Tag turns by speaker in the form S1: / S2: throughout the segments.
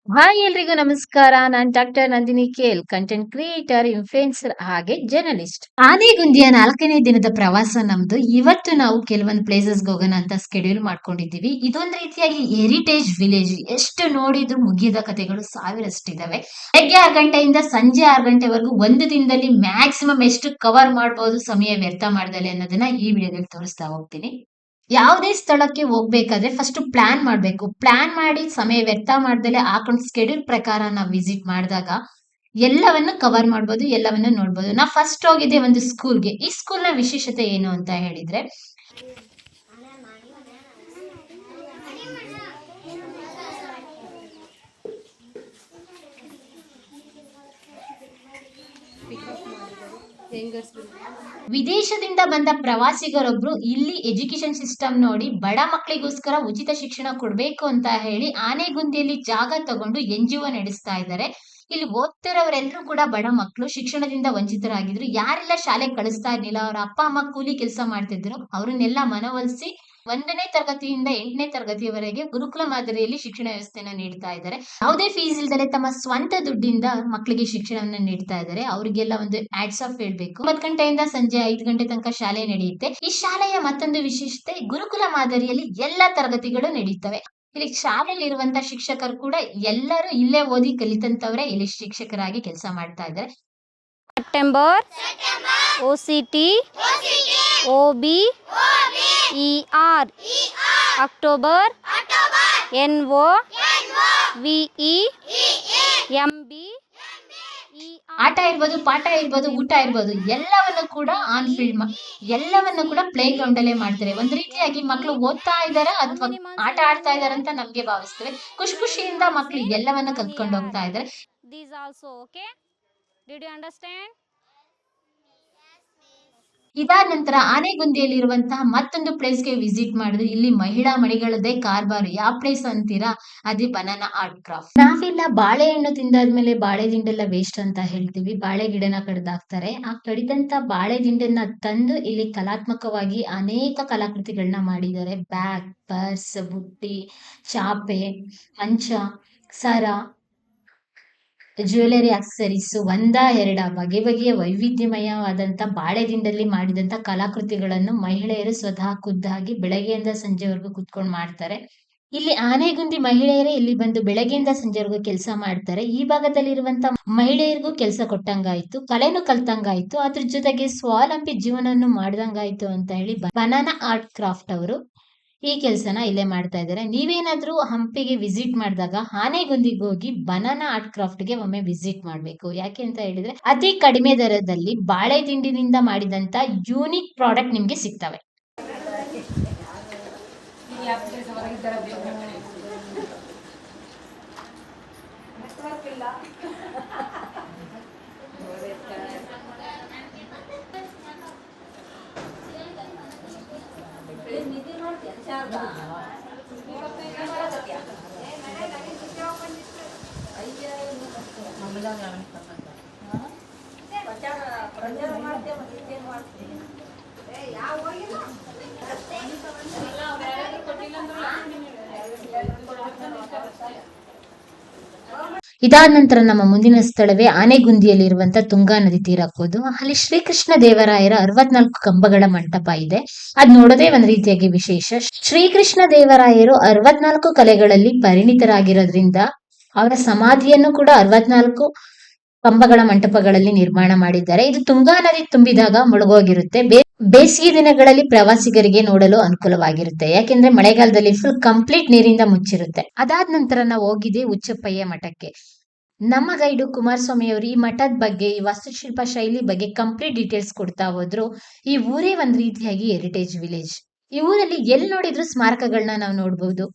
S1: Hi ಎಲ್ರಿಗೂ ನಮಸ್ಕಾರ. ನಾನ್ doctor Nandini Kale, content creator, influencer ಹಾಗೆ ಜರ್ನಲಿಸ್ಟ್. ಆನೆಗುಂದಿಯ 4ನೇ ದಿನದ ಪ್ರವಾಸ ನಮ್ದು. ಇವತ್ತು ನಾವು ಕೆಲವೊಂದು ಪ್ಲೇಸಸ್ಗೆ ಹೋಗೋಣ ಅಂತ ಸ್ಕೆಡ್ಯೂಲ್ ಮಾಡ್ಕೊಂಡಿದ್ದೀವಿ. ಇದೊಂದು ರೀತಿಯಾಗಿ ಹೆರಿಟೇಜ್ ವಿಲೇಜ್. ಎಷ್ಟು ನೋಡಿದ್ರು ಮುಗಿಯದ ಕಥೆಗಳು ಸಾವಿರಷ್ಟಿದಾವೆ. ಬೆಳಗ್ಗೆ 6 ಗಂಟೆಯಿಂದ ಸಂಜೆ 6 ಗಂಟೆವರೆಗೂ ಒಂದು ದಿನದಲ್ಲಿ ಮ್ಯಾಕ್ಸಿಮಮ್ ಎಷ್ಟು ಕವರ್ ಮಾಡಬಹುದು ಸಮಯ ವ್ಯರ್ಥ ಮಾಡ್ದಲೆ ಅನ್ನೋದನ್ನ ಈ ವಿಡಿಯೋದಲ್ಲಿ ತೋರಿಸ್ತಾ ಹೋಗ್ತೀನಿ. ಯಾವುದೇ ಸ್ಥಳಕ್ಕೆ ಹೋಗ್ಬೇಕಾದ್ರೆ ಫಸ್ಟ್ ಪ್ಲಾನ್ ಮಾಡ್ಬೇಕು. ಪ್ಲಾನ್ ಮಾಡಿ ಸಮಯ ವ್ಯರ್ಥ ಮಾಡ್ದಲೆ ಹಾಕೊಂಡ್ ಸ್ಕೆಡ್ಯೂಲ್ ಪ್ರಕಾರ ನಾವು ವಿಸಿಟ್ ಮಾಡಿದಾಗ ಎಲ್ಲವನ್ನು ಕವರ್ ಮಾಡ್ಬೋದು, ಎಲ್ಲವನ್ನು ನೋಡ್ಬೋದು. ನಾ ಫಸ್ಟ್ ಹೋಗಿದ್ದೆ ಒಂದು ಸ್ಕೂಲ್ಗೆ. ಈ ಸ್ಕೂಲ್ನ ವಿಶೇಷತೆ ಏನು ಅಂತ ಹೇಳಿದ್ರೆ, ವಿದೇಶದಿಂದ ಬಂದ ಪ್ರವಾಸಿಗರೊಬ್ರು ಇಲ್ಲಿ ಎಜುಕೇಶನ್ ಸಿಸ್ಟಮ್ ನೋಡಿ ಬಡ ಮಕ್ಕಳಿಗೋಸ್ಕರ ಉಚಿತ ಶಿಕ್ಷಣ ಕೊಡ್ಬೇಕು ಅಂತ ಹೇಳಿ ಆನೆಗುಂದಿಯಲ್ಲಿ ಜಾಗ ತಗೊಂಡು NGO ನಡೆಸ್ತಾ ಇದ್ದಾರೆ. ಇಲ್ಲಿ ಓದ್ತಿರೋರೆಲ್ಲರೂ ಕೂಡ ಬಡ ಮಕ್ಕಳು, ಶಿಕ್ಷಣದಿಂದ ವಂಚಿತರಾಗಿದ್ರು. ಯಾರೆಲ್ಲ ಶಾಲೆಗೆ ಕಳಿಸ್ತಾ ಇರ್ಲಿಲ್ಲ, ಅವ್ರ ಅಪ್ಪ ಅಮ್ಮ ಕೂಲಿ ಕೆಲಸ ಮಾಡ್ತಿದ್ರು, ಅವ್ರನ್ನೆಲ್ಲ ಮನವೊಲಿಸಿ 1ನೇ ತರಗತಿಯಿಂದ 8ನೇ ತರಗತಿಯವರೆಗೆ ಗುರುಕುಲ ಮಾದರಿಯಲ್ಲಿ ಶಿಕ್ಷಣ ವ್ಯವಸ್ಥೆನ ನೀಡ್ತಾ ಇದ್ದಾರೆ. ಯಾವುದೇ ಫೀಸ್ ಇಲ್ದಲೆ ತಮ್ಮ ಸ್ವಂತ ದುಡ್ಡಿಂದ ಮಕ್ಕಳಿಗೆ ಶಿಕ್ಷಣವನ್ನ ನೀಡ್ತಾ ಇದ್ದಾರೆ. ಅವರಿಗೆಲ್ಲ ಒಂದು ಹ್ಯಾಟ್ಸ್ ಆಫ್ ಹೇಳ್ಬೇಕು. 9 ಗಂಟೆಯಿಂದ ಸಂಜೆ 5 ಗಂಟೆ ತನಕ ಶಾಲೆ ನಡೆಯುತ್ತೆ. ಈ ಶಾಲೆಯ ಮತ್ತೊಂದು ವಿಶೇಷತೆ, ಗುರುಕುಲ ಮಾದರಿಯಲ್ಲಿ ಎಲ್ಲಾ ತರಗತಿಗಳು ನಡೆಯುತ್ತವೆ. ಇಲ್ಲಿ ಶಾಲೆಯಲ್ಲಿ ಇರುವಂತ ಶಿಕ್ಷಕರು ಕೂಡ ಎಲ್ಲರೂ ಇಲ್ಲೇ ಓದಿ ಕಲಿತಂತವ್ರೆ ಇಲ್ಲಿ ಶಿಕ್ಷಕರಾಗಿ ಕೆಲಸ ಮಾಡ್ತಾ ಇದ್ದಾರೆ.
S2: September OCT OB ER October NO VE MB
S1: ಆಟ ಇರ್ಬೋದು, ಪಾಠ ಇರ್ಬೋದು, ಊಟ ಇರ್ಬೋದು, ಎಲ್ಲವನ್ನು ಕೂಡ ಆನ್ ಫೀಲ್ಡ್ ಎಲ್ಲವನ್ನು ಕೂಡ ಪ್ಲೇ ಗ್ರೌಂಡ್ ಅಲ್ಲೇ ಮಾಡ್ತಾರೆ. ಒಂದ್ ರೀತಿಯಾಗಿ ಮಕ್ಕಳು ಓದ್ತಾ ಇದಾರ ಅಥವಾ ಆಟ ಆಡ್ತಾ ಇದಾರೆ ಅಂತ ನಮ್ಗೆ ಭಾವಿಸ್ತೇವೆ. ಖುಷಿ ಖುಷಿಯಿಂದ ಮಕ್ಕಳು ಎಲ್ಲವನ್ನ ಕಲ್ತ್ಕೊಂಡು ಹೋಗ್ತಾ ಇದಾರೆ.
S2: These also okay? Did you understand?
S1: ಇದಾದ ನಂತರ ಆನೆಗುಂದಿಯಲ್ಲಿರುವಂತಹ ಮತ್ತೊಂದು ಪ್ಲೇಸ್ಗೆ ವಿಸಿಟ್ ಮಾಡಿದ್ವಿ. ಇಲ್ಲಿ ಮಹಿಳಾ ಮಣಿಗಳದ್ದೇ ಕಾರ್ಬಾರ್. ಯಾವ ಪ್ಲೇಸ್ ಅಂತೀರಾ? ಅದೇ ಬನಾನಾ ಆರ್ಟ್ ಕ್ರಾಫ್ಟ್. ನಾವೆಲ್ಲ ಬಾಳೆಹಣ್ಣು ತಿಂದಾದ್ಮೇಲೆ ಬಾಳೆ ದಿಂಡೆಲ್ಲ ವೇಸ್ಟ್ ಅಂತ ಹೇಳ್ತೀವಿ. ಬಾಳೆ ಗಿಡನ ಕಡ್ದಾಕ್ತಾರೆ. ಆ ಕಡಿದಂತ ಬಾಳೆ ದಿಂಡನ್ನ ತಂದು ಇಲ್ಲಿ ಕಲಾತ್ಮಕವಾಗಿ ಅನೇಕ ಕಲಾಕೃತಿಗಳನ್ನ ಮಾಡಿದ್ದಾರೆ. ಬ್ಯಾಗ್, ಪರ್ಸ್, ಬುಟ್ಟಿ, ಚಾಪೆ, ಮಂಚ, ಸರ, ಜ್ಯುವೆಲರಿ ಆಕ್ಸೆಸರೀಸ್ ಎರಡ ಬಗೆ ಬಗೆಯ ವೈವಿಧ್ಯಮಯವಾದಂತ ಬಾಳೆ ದಿಂಡಲ್ಲಿ ಮಾಡಿದಂತ ಕಲಾಕೃತಿಗಳನ್ನು ಮಹಿಳೆಯರು ಸ್ವತಃ ಖುದ್ದಾಗಿ ಬೆಳಗ್ಗೆಯಿಂದ ಸಂಜೆವರೆಗೂ ಕುತ್ಕೊಂಡು ಮಾಡ್ತಾರೆ. ಇಲ್ಲಿ ಆನೆಗುಂದಿ ಮಹಿಳೆಯರೇ ಇಲ್ಲಿ ಬಂದು ಬೆಳಗ್ಗೆಯಿಂದ ಸಂಜೆವರೆಗೂ ಕೆಲಸ ಮಾಡ್ತಾರೆ. ಈ ಭಾಗದಲ್ಲಿರುವಂತ ಮಹಿಳೆಯರಿಗೂ ಕೆಲಸ ಕೊಟ್ಟಂಗಾಯ್ತು, ಕಲೆನು ಕಲ್ತಂಗಾಯ್ತು, ಅದ್ರ ಜೊತೆಗೆ ಸ್ವಾವಲಂಬಿ ಜೀವನವನ್ನು ಮಾಡ್ದಂಗಾಯ್ತು ಅಂತ ಹೇಳಿ ಬನಾನಾ ಆರ್ಟ್ ಕ್ರಾಫ್ಟ್ ಅವರು ಈ ಕೆಲಸನ ಇಲ್ಲೇ ಮಾಡ್ತಾ ಇದ್ದಾರೆ. ನೀವೇನಾದ್ರೂ ಹಂಪಿಗೆ ವಿಸಿಟ್ ಮಾಡಿದಾಗ ಆನೆಗುಂದಿಗೆ ಹೋಗಿ ಬನಾನಾ ಆರ್ಟ್ ಕ್ರಾಫ್ಟ್ ಗೆ ಒಮ್ಮೆ ವಿಸಿಟ್ ಮಾಡ್ಬೇಕು. ಯಾಕೆ ಅಂತ ಹೇಳಿದ್ರೆ ಅತಿ ಕಡಿಮೆ ದರದಲ್ಲಿ ಬಾಳೆ ದಿಂಡಿನಿಂದ ಮಾಡಿದಂತ ಯೂನಿಕ್ ಪ್ರಾಡಕ್ಟ್ ನಿಮ್ಗೆ ಸಿಗ್ತವೆ. ಇದಾದ ನಂತರ ನಮ್ಮ ಮುಂದಿನ ಸ್ಥಳವೇ ಆನೆಗುಂದಿಯಲ್ಲಿರುವಂತ ತುಂಗಾ ನದಿ ತೀರಕ್ಕೆ ಹೋದು. ಅಲ್ಲಿ ಶ್ರೀಕೃಷ್ಣ ದೇವರಾಯರ 64 ಕಂಬಗಳ ಮಂಟಪ ಇದೆ. ಅದ್ ನೋಡೋದೇ ಒಂದ್ ರೀತಿಯಾಗಿ ವಿಶೇಷ. ಶ್ರೀಕೃಷ್ಣ ದೇವರಾಯರು 64 ಕಲೆಗಳಲ್ಲಿ ಪರಿಣಿತರಾಗಿರೋದ್ರಿಂದ ಅವರ ಸಮಾಧಿಯನ್ನು ಕೂಡ 64 ಕಂಬಗಳ ಮಂಟಪಗಳಲ್ಲಿ ನಿರ್ಮಾಣ ಮಾಡಿದ್ದಾರೆ. ಇದು ತುಂಗಾ ನದಿ ತುಂಬಿದಾಗ ಮುಳುಗೋಗಿರುತ್ತೆ. ಬೇಸಿಗೆ ದಿನಗಳಲ್ಲಿ ಪ್ರವಾಸಿಗರಿಗೆ ನೋಡಲು ಅನುಕೂಲವಾಗಿರುತ್ತೆ. ಯಾಕೆಂದ್ರೆ ಮಳೆಗಾಲದಲ್ಲಿ ಫುಲ್ ಕಂಪ್ಲೀಟ್ ನೀರಿಂದ ಮುಚ್ಚಿರುತ್ತೆ. ಅದಾದ ನಂತರ ನಾವು ಹೋಗಿದ್ದೆ ಉಚ್ಚಪ್ಪಯ್ಯ ಮಠಕ್ಕೆ. ನಮ್ಮ ಗೈಡು ಕುಮಾರಸ್ವಾಮಿ ಅವರು ಈ ಮಠದ ಬಗ್ಗೆ, ಈ ವಾಸ್ತುಶಿಲ್ಪ ಶೈಲಿ ಬಗ್ಗೆ ಕಂಪ್ಲೀಟ್ ಡೀಟೇಲ್ಸ್ ಕೊಡ್ತಾ ಹೋದ್ರು. ಈ ಊರೇ ಒಂದ್ ರೀತಿಯಾಗಿ ಹೆರಿಟೇಜ್ ವಿಲೇಜ್. ಈ ಊರಲ್ಲಿ ಎಲ್ಲಿ ನೋಡಿದ್ರು ಸ್ಮಾರಕಗಳನ್ನ ನಾವು ನೋಡ್ಬಹುದು.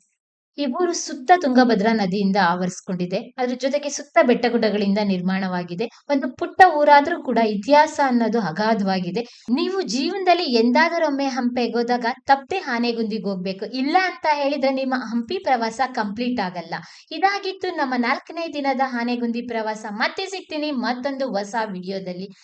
S1: ಈ ಊರು ಸುತ್ತ ತುಂಗಭದ್ರಾ ನದಿಯಿಂದ ಆವರಿಸ್ಕೊಂಡಿದೆ. ಅದ್ರ ಜೊತೆಗೆ ಸುತ್ತ ಬೆಟ್ಟಗುಡ್ಡಗಳಿಂದ ನಿರ್ಮಾಣವಾಗಿದೆ. ಒಂದು ಪುಟ್ಟ ಊರಾದ್ರೂ ಕೂಡ ಇತಿಹಾಸ ಅನ್ನೋದು ಅಗಾಧವಾಗಿದೆ. ನೀವು ಜೀವನದಲ್ಲಿ ಎಂದಾದರೊಮ್ಮೆ ಹಂಪಿಗೆ ಹೋದಾಗ ತಪ್ಪದೆ ಆನೆಗುಂದಿಗೆ ಹೋಗ್ಬೇಕು. ಇಲ್ಲ ಅಂತ ಹೇಳಿದ್ರೆ ನಿಮ್ಮ ಹಂಪಿ ಪ್ರವಾಸ ಕಂಪ್ಲೀಟ್ ಆಗಲ್ಲ. ಇದಾಗಿತ್ತು ನಮ್ಮ 4ನೇ ದಿನದ ಆನೆಗುಂದಿ ಪ್ರವಾಸ. ಮತ್ತೆ ಸಿಗ್ತೀನಿ ಮತ್ತೊಂದು ಹೊಸ ವಿಡಿಯೋದಲ್ಲಿ.